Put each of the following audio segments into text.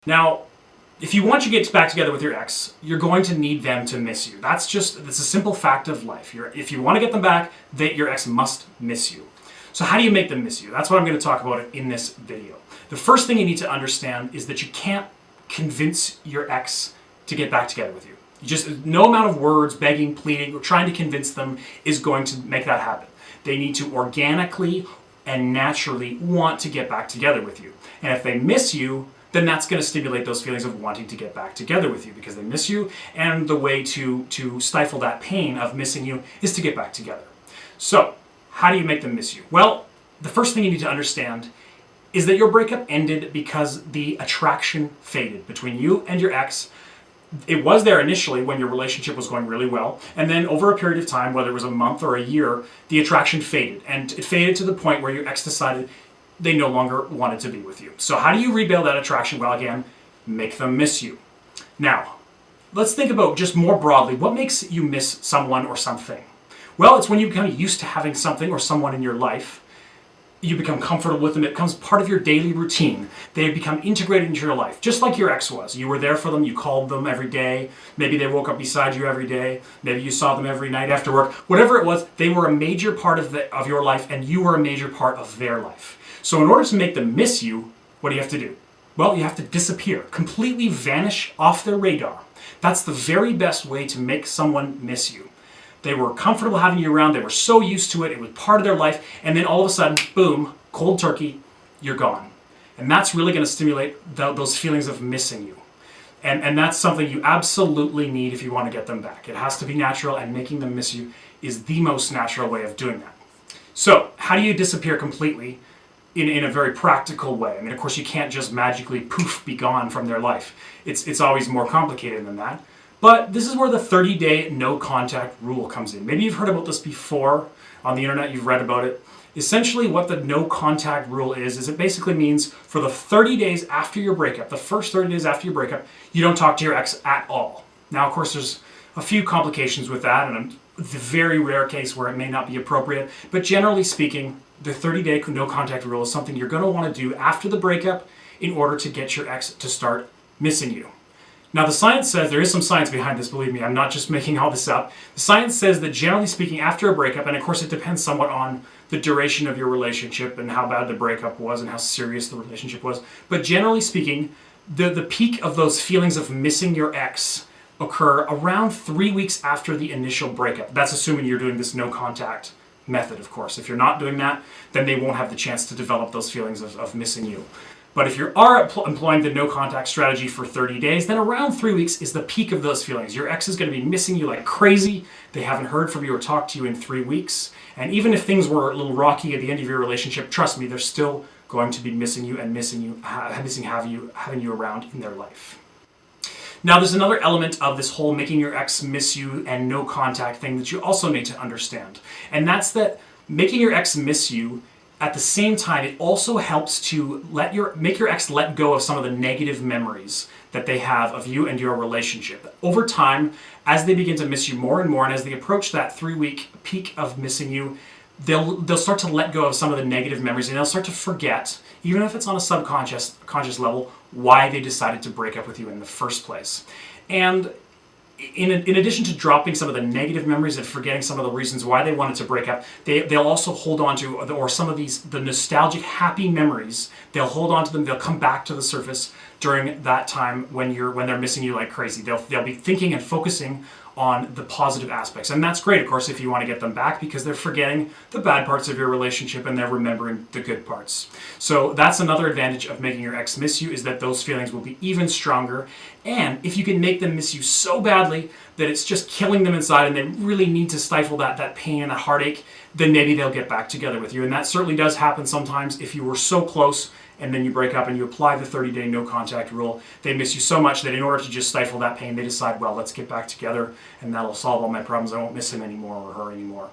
Now, if you want to get back together with your ex, you're going to need them to miss you. That's a simple fact of life. If you want to get them back, your ex must miss you. So how do you make them miss you? That's what I'm going to talk about in this video. The first thing you need to understand is that you can't convince your ex to get back together with you. No amount of words, begging, pleading, or trying to convince them is going to make that happen. They need to organically and naturally want to get back together with you. And if they miss you, then that's going to stimulate those feelings of wanting to get back together with you because they miss you, and the way to stifle that pain of missing you is to get back together. So, how do you make them miss you? Well, the first thing you need to understand is that your breakup ended because the attraction faded between you and your ex. It was there initially when your relationship was going really well, and then over a period of time, whether it was a month or a year, the attraction faded, and it faded to the point where your ex decided they no longer wanted to be with you. So how do you rebuild that attraction? Well, again, make them miss you. Now, let's think about just more broadly, what makes you miss someone or something? Well, it's when you become used to having something or someone in your life. You become comfortable with them. It becomes part of your daily routine. They become integrated into your life, just like your ex was. You were there for them. You called them every day. Maybe they woke up beside you every day. Maybe you saw them every night after work. Whatever it was, they were a major part of your life, and you were a major part of their life. So in order to make them miss you, what do you have to do? Well, you have to disappear, completely vanish off their radar. That's the very best way to make someone miss you. They were comfortable having you around. They were so used to it. It was part of their life. And then all of a sudden, boom, cold turkey, you're gone. And that's really going to stimulate those feelings of missing you. And that's something you absolutely need if you want to get them back. It has to be natural, and making them miss you is the most natural way of doing that. So how do you disappear completely in a very practical way? I mean, of course, you can't just magically poof, be gone from their life. It's always more complicated than that. But this is where the 30-day no contact rule comes in. Maybe you've heard about this before on the internet, you've read about it. Essentially what the no contact rule is it basically means for the 30 days after your breakup, the first 30 days after your breakup, you don't talk to your ex at all. Now, of course, there's a few complications with that, and the very rare case where it may not be appropriate, but generally speaking, the 30-day no contact rule is something you're going to want to do after the breakup in order to get your ex to start missing you. Now, the science says, there is some science behind this, believe me, I'm not just making all this up. The science says that generally speaking, after a breakup, and of course it depends somewhat on the duration of your relationship and how bad the breakup was and how serious the relationship was, but generally speaking, the peak of those feelings of missing your ex occur around 3 weeks after the initial breakup. That's assuming you're doing this no contact method, of course. If you're not doing that, then they won't have the chance to develop those feelings of missing you. But if you are employing the no contact strategy for 30 days, then around 3 weeks is the peak of those feelings. Your ex is going to be missing you like crazy. They haven't heard from you or talked to you in 3 weeks. And even if things were a little rocky at the end of your relationship, trust me, they're having you around in their life. Now, there's another element of this whole making your ex miss you and no contact thing that you also need to understand. And that's that making your ex miss you, at the same time, it also helps to make your ex let go of some of the negative memories that they have of you and your relationship. Over time, as they begin to miss you more and more, and as they approach that 3-week peak of missing you, they'll start to let go of some of the negative memories, and they'll start to forget, even if it's on a subconscious level, why they decided to break up with you in the first place. And in addition to dropping some of the negative memories and forgetting some of the reasons why they wanted to break up, they'll also hold on to, or some of the nostalgic, happy memories, they'll hold on to them, they'll come back to the surface during that time when they're missing you like crazy. They'll be thinking and focusing on the positive aspects. And that's great, of course, if you want to get them back, because they're forgetting the bad parts of your relationship and they're remembering the good parts. So that's another advantage of making your ex miss you, is that those feelings will be even stronger. And if you can make them miss you so badly that it's just killing them inside and they really need to stifle that pain and that heartache, then maybe they'll get back together with you. And that certainly does happen sometimes. If you were so close and then you break up and you apply the 30-day no contact rule, they miss you so much that in order to just stifle that pain, they decide, well, let's get back together and that'll solve all my problems. I won't miss him anymore or her anymore.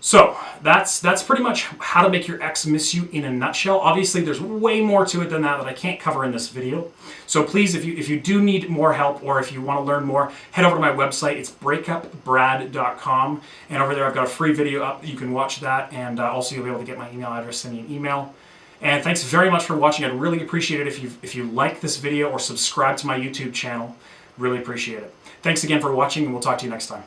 So that's pretty much how to make your ex miss you in a nutshell. Obviously, there's way more to it than that I can't cover in this video. So please, if you do need more help, or if you want to learn more, head over to my website. It's breakupbrad.com, and over there I've got a free video up. You can watch that, and also you'll be able to get my email address, send me an email. And thanks very much for watching. I'd really appreciate it if you like this video or subscribe to my YouTube channel. Really appreciate it. Thanks again for watching, and we'll talk to you next time.